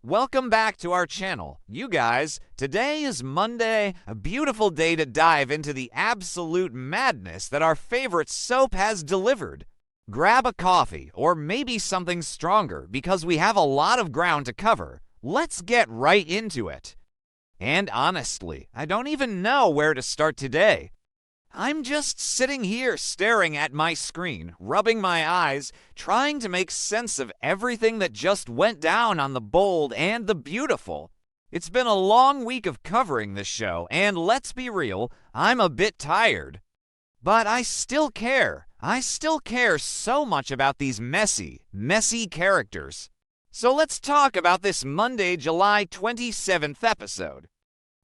Welcome back to our channel. You guys, today is Monday, a beautiful day to dive into the absolute madness that our favorite soap has delivered. Grab a coffee or maybe something stronger because we have a lot of ground to cover. Let's get right into it. And honestly, I don't even know where to start today. I'm just sitting here staring at my screen, rubbing my eyes, trying to make sense of everything that just went down on The Bold and the Beautiful. It's been a long week of covering this show, and let's be real, I'm a bit tired. But I still care. I still care so much about these messy characters. So let's talk about this Monday, July 27th episode.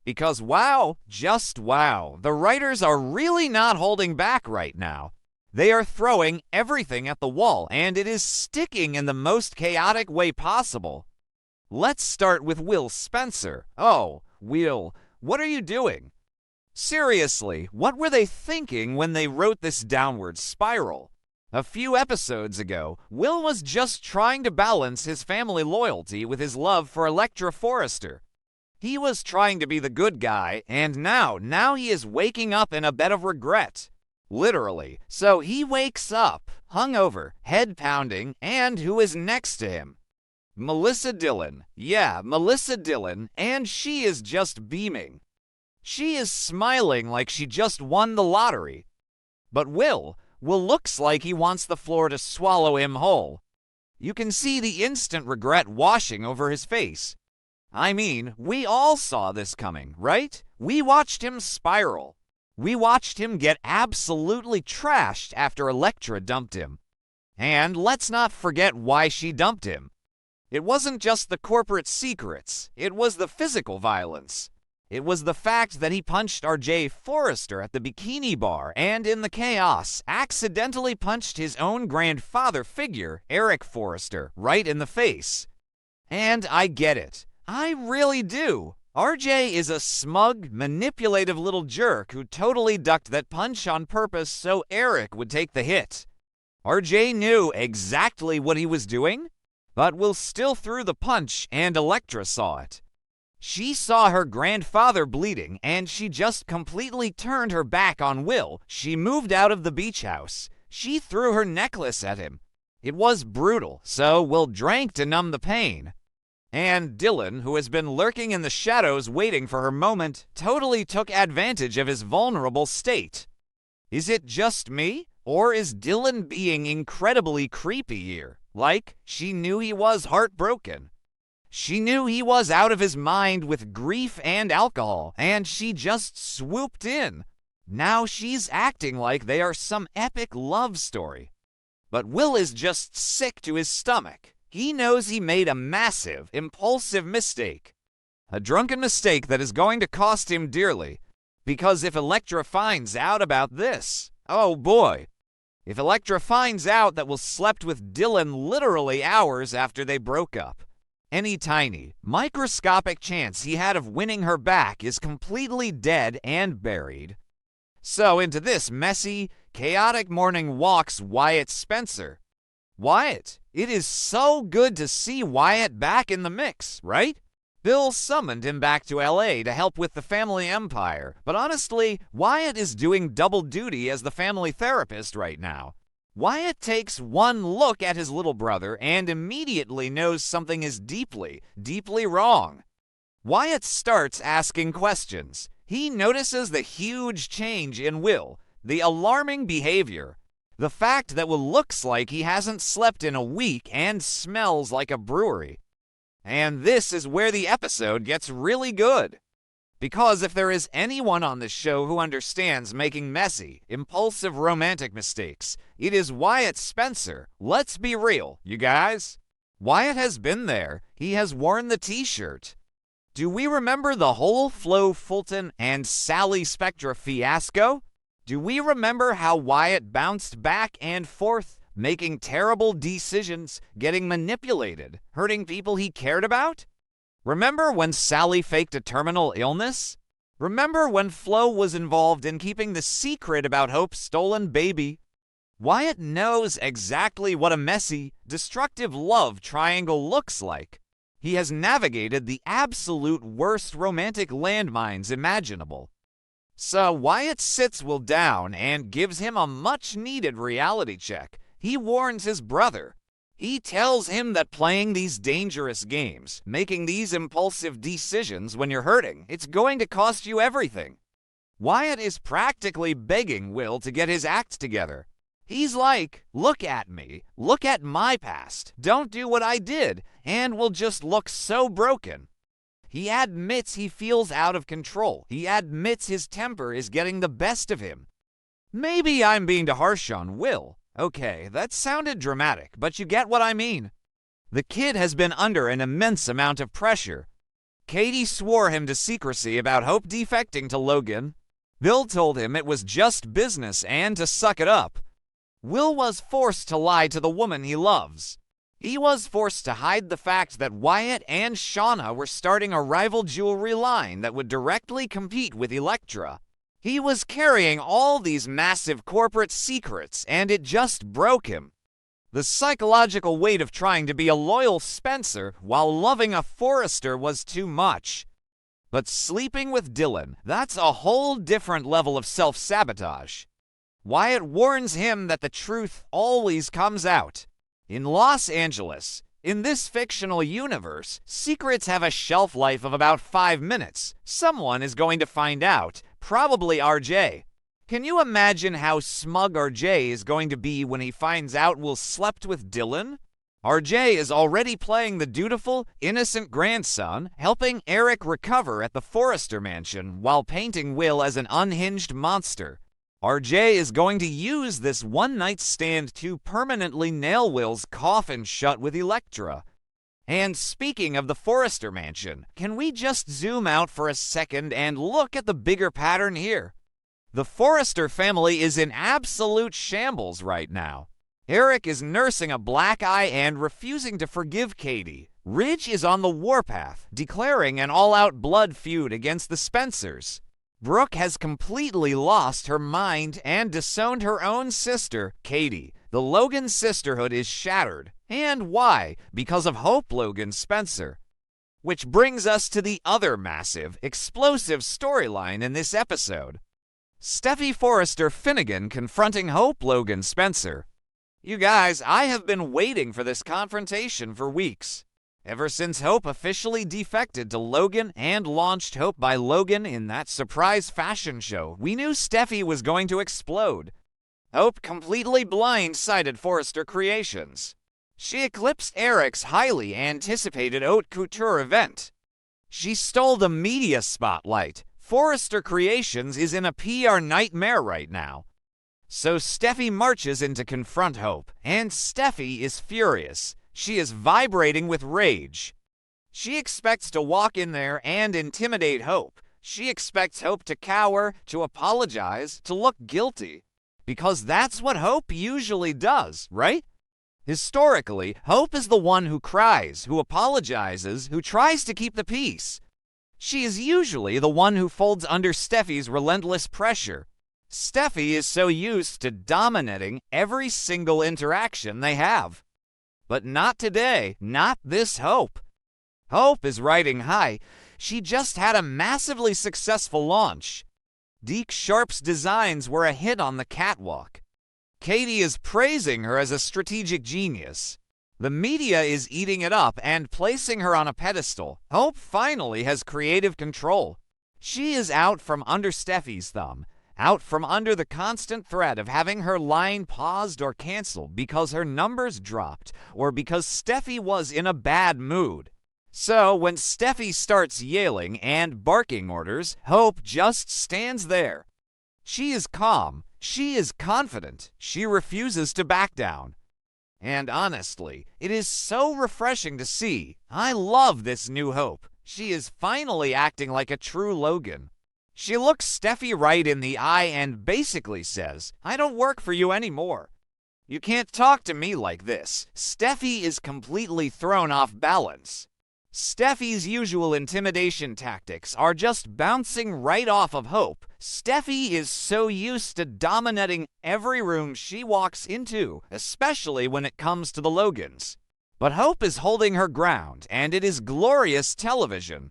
Because wow, just wow, the writers are really not holding back right now. They are throwing everything at the wall, and it is sticking in the most chaotic way possible. Let's start with Will Spencer. Oh, Will, what are you doing? Seriously, what were they thinking when they wrote this downward spiral? A few episodes ago, Will was just trying to balance his family loyalty with his love for Elektra Forrester. He was trying to be the good guy, and now he is waking up in a bed of regret. Literally. So he wakes up, hungover, head pounding, and who is next to him? Melissa Dillon. Yeah, Melissa Dillon, and she is just beaming. She is smiling like she just won the lottery. But Will looks like he wants the floor to swallow him whole. You can see the instant regret washing over his face. I mean, we all saw this coming, right? We watched him spiral. We watched him get absolutely trashed after Elektra dumped him. And let's not forget why she dumped him. It wasn't just the corporate secrets. It was the physical violence. It was the fact that he punched R.J. Forrester at the bikini bar and in the chaos accidentally punched his own grandfather figure, Eric Forrester, right in the face. And I get it. I really do. RJ is a smug, manipulative little jerk who totally ducked that punch on purpose so Eric would take the hit. RJ knew exactly what he was doing, but Will still threw the punch and Elektra saw it. She saw her grandfather bleeding and she just completely turned her back on Will. She moved out of the beach house. She threw her necklace at him. It was brutal, so Will drank to numb the pain. And Dillon, who has been lurking in the shadows waiting for her moment, totally took advantage of his vulnerable state. Is it just me? Or is Dillon being incredibly creepy here? Like, she knew he was heartbroken. She knew he was out of his mind with grief and alcohol, and she just swooped in. Now she's acting like they are some epic love story. But Will is just sick to his stomach. He knows he made a massive, impulsive mistake. A drunken mistake that is going to cost him dearly. Because if Elektra finds out about this, oh boy. If Elektra finds out that Will slept with Dillon literally hours after they broke up, any tiny, microscopic chance he had of winning her back is completely dead and buried. So into this messy, chaotic morning walks Wyatt Spencer. Wyatt. It is so good to see Wyatt back in the mix, right? Bill summoned him back to LA to help with the family empire, but honestly, Wyatt is doing double duty as the family therapist right now. Wyatt takes one look at his little brother and immediately knows something is deeply wrong. Wyatt starts asking questions. He notices the huge change in Will, the alarming behavior. The fact that Will looks like he hasn't slept in a week and smells like a brewery. And this is where the episode gets really good. Because if there is anyone on this show who understands making messy, impulsive romantic mistakes, it is Wyatt Spencer. Let's be real, you guys. Wyatt has been there. He has worn the t-shirt. Do we remember the whole Flo Fulton and Sally Spectra fiasco? Do we remember how Wyatt bounced back and forth, making terrible decisions, getting manipulated, hurting people he cared about? Remember when Sally faked a terminal illness? Remember when Flo was involved in keeping the secret about Hope's stolen baby? Wyatt knows exactly what a messy, destructive love triangle looks like. He has navigated the absolute worst romantic landmines imaginable. So Wyatt sits Will down and gives him a much-needed reality check. He warns his brother. He tells him that playing these dangerous games, making these impulsive decisions when you're hurting, it's going to cost you everything. Wyatt is practically begging Will to get his act together. He's like, look at me, look at my past, don't do what I did, and we'll just look so broken. He admits he feels out of control. He admits his temper is getting the best of him. Maybe I'm being too harsh on Will. Okay, that sounded dramatic, but you get what I mean. The kid has been under an immense amount of pressure. Katie swore him to secrecy about Hope defecting to Logan. Bill told him it was just business and to suck it up. Will was forced to lie to the woman he loves. He was forced to hide the fact that Wyatt and Shauna were starting a rival jewelry line that would directly compete with Elektra. He was carrying all these massive corporate secrets, and it just broke him. The psychological weight of trying to be a loyal Spencer while loving a Forrester was too much. But sleeping with Dylan, that's a whole different level of self-sabotage. Wyatt warns him that the truth always comes out. In Los Angeles, in this fictional universe, secrets have a shelf life of about 5 minutes. Someone is going to find out, probably RJ. Can you imagine how smug RJ is going to be when he finds out Will slept with Dylan? RJ is already playing the dutiful, innocent grandson, helping Eric recover at the Forrester mansion while painting Will as an unhinged monster. RJ is going to use this one-night stand to permanently nail Will's coffin shut with Elektra. And speaking of the Forrester mansion, can we just zoom out for a second and look at the bigger pattern here? The Forrester family is in absolute shambles right now. Eric is nursing a black eye and refusing to forgive Katie. Ridge is on the warpath, declaring an all-out blood feud against the Spencers. Brooke has completely lost her mind and disowned her own sister, Katie. The Logan sisterhood is shattered. And why? Because of Hope Logan Spencer. Which brings us to the other massive, explosive storyline in this episode. Steffy Forrester Finnegan confronting Hope Logan Spencer. You guys, I have been waiting for this confrontation for weeks. Ever since Hope officially defected to Logan and launched Hope by Logan in that surprise fashion show, we knew Steffy was going to explode. Hope completely blindsided Forrester Creations. She eclipsed Eric's highly anticipated haute couture event. She stole the media spotlight. Forrester Creations is in a PR nightmare right now. So Steffy marches in to confront Hope, and Steffy is furious. She is vibrating with rage. She expects to walk in there and intimidate Hope. She expects Hope to cower, to apologize, to look guilty. Because that's what Hope usually does, right? Historically, Hope is the one who cries, who apologizes, who tries to keep the peace. She is usually the one who folds under Steffy's relentless pressure. Steffy is so used to dominating every single interaction they have. But not today, not this Hope. Hope is riding high. She just had a massively successful launch. Deke Sharp's designs were a hit on the catwalk. Katie is praising her as a strategic genius. The media is eating it up and placing her on a pedestal. Hope finally has creative control. She is out from under Steffy's thumb. Out from under the constant threat of having her line paused or canceled because her numbers dropped or because Steffy was in a bad mood. So when Steffy starts yelling and barking orders, Hope just stands there. She is calm. She is confident. She refuses to back down. And honestly, it is so refreshing to see. I love this new Hope. She is finally acting like a true Logan. She looks Steffy right in the eye and basically says, I don't work for you anymore. You can't talk to me like this. Steffy is completely thrown off balance. Steffy's usual intimidation tactics are just bouncing right off of Hope. Steffy is so used to dominating every room she walks into, especially when it comes to the Logans. But Hope is holding her ground, and it is glorious television.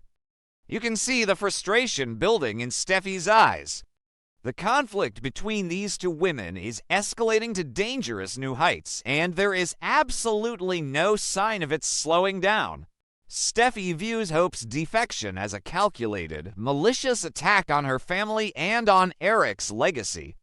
You can see the frustration building in Steffy's eyes. The conflict between these two women is escalating to dangerous new heights, and there is absolutely no sign of it slowing down. Steffy views Hope's defection as a calculated, malicious attack on her family and on Eric's legacy.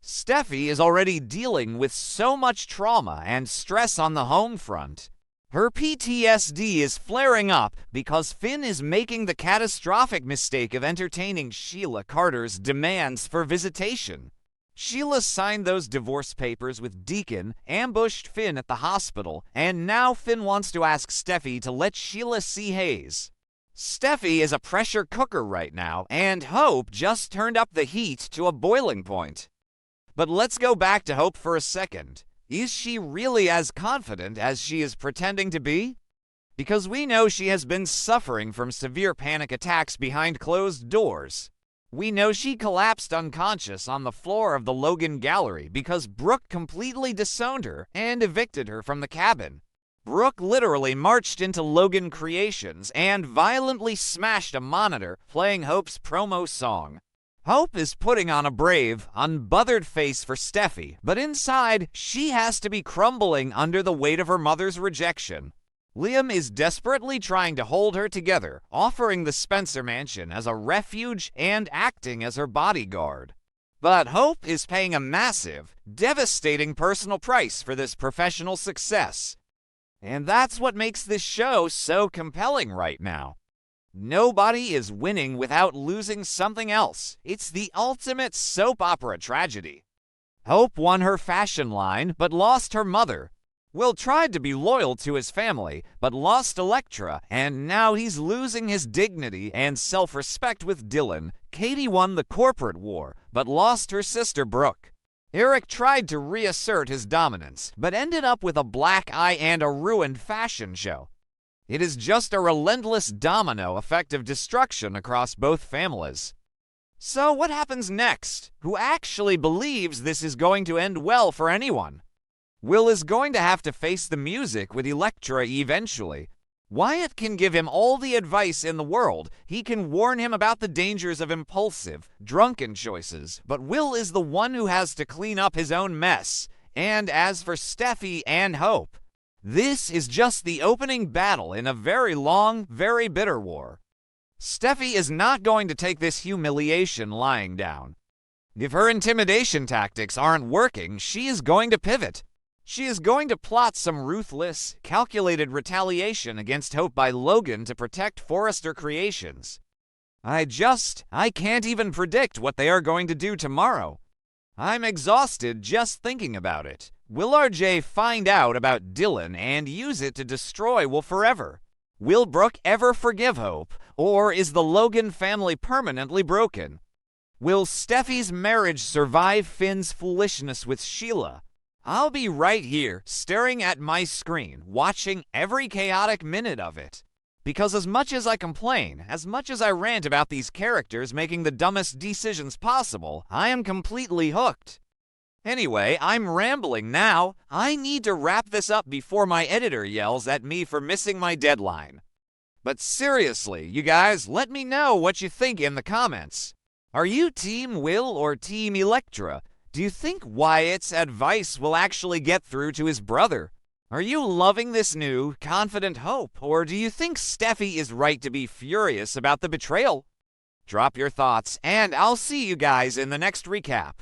Steffy is already dealing with so much trauma and stress on the home front. Her PTSD is flaring up because Finn is making the catastrophic mistake of entertaining Sheila Carter's demands for visitation. Sheila signed those divorce papers with Deacon, ambushed Finn at the hospital, and now Finn wants to ask Steffy to let Sheila see Hayes. Steffy is a pressure cooker right now, and Hope just turned up the heat to a boiling point. But let's go back to Hope for a second. Is she really as confident as she is pretending to be? Because we know she has been suffering from severe panic attacks behind closed doors. We know she collapsed unconscious on the floor of the Logan Gallery because Brooke completely disowned her and evicted her from the cabin. Brooke literally marched into Logan Creations and violently smashed a monitor playing Hope's promo song. Hope is putting on a brave, unbothered face for Steffy, but inside, she has to be crumbling under the weight of her mother's rejection. Liam is desperately trying to hold her together, offering the Spencer mansion as a refuge and acting as her bodyguard. But Hope is paying a massive, devastating personal price for this professional success. And that's what makes this show so compelling right now. Nobody is winning without losing something else. It's the ultimate soap opera tragedy. Hope won her fashion line, but lost her mother. Will tried to be loyal to his family, but lost Elektra, and now he's losing his dignity and self-respect with Dylan. Katie won the corporate war, but lost her sister Brooke. Eric tried to reassert his dominance, but ended up with a black eye and a ruined fashion show. It is just a relentless domino effect of destruction across both families. So what happens next? Who actually believes this is going to end well for anyone? Will is going to have to face the music with Elektra eventually. Wyatt can give him all the advice in the world. He can warn him about the dangers of impulsive, drunken choices, but Will is the one who has to clean up his own mess. And as for Steffy and Hope, this is just the opening battle in a very long, very bitter war. Steffy is not going to take this humiliation lying down. If her intimidation tactics aren't working, she is going to pivot. She is going to plot some ruthless, calculated retaliation against Hope by Logan to protect Forrester Creations. I can't even predict what they are going to do tomorrow. I'm exhausted just thinking about it. Will RJ find out about Dylan and use it to destroy Will forever? Will Brooke ever forgive Hope, or is the Logan family permanently broken? Will Steffy's marriage survive Finn's foolishness with Sheila? I'll be right here, staring at my screen, watching every chaotic minute of it. Because as much as I complain, as much as I rant about these characters making the dumbest decisions possible, I am completely hooked. Anyway, I'm rambling now. I need to wrap this up before my editor yells at me for missing my deadline. But seriously, you guys, let me know what you think in the comments. Are you Team Will or Team Elektra? Do you think Wyatt's advice will actually get through to his brother? Are you loving this new, confident Hope, or do you think Steffy is right to be furious about the betrayal? Drop your thoughts, and I'll see you guys in the next recap.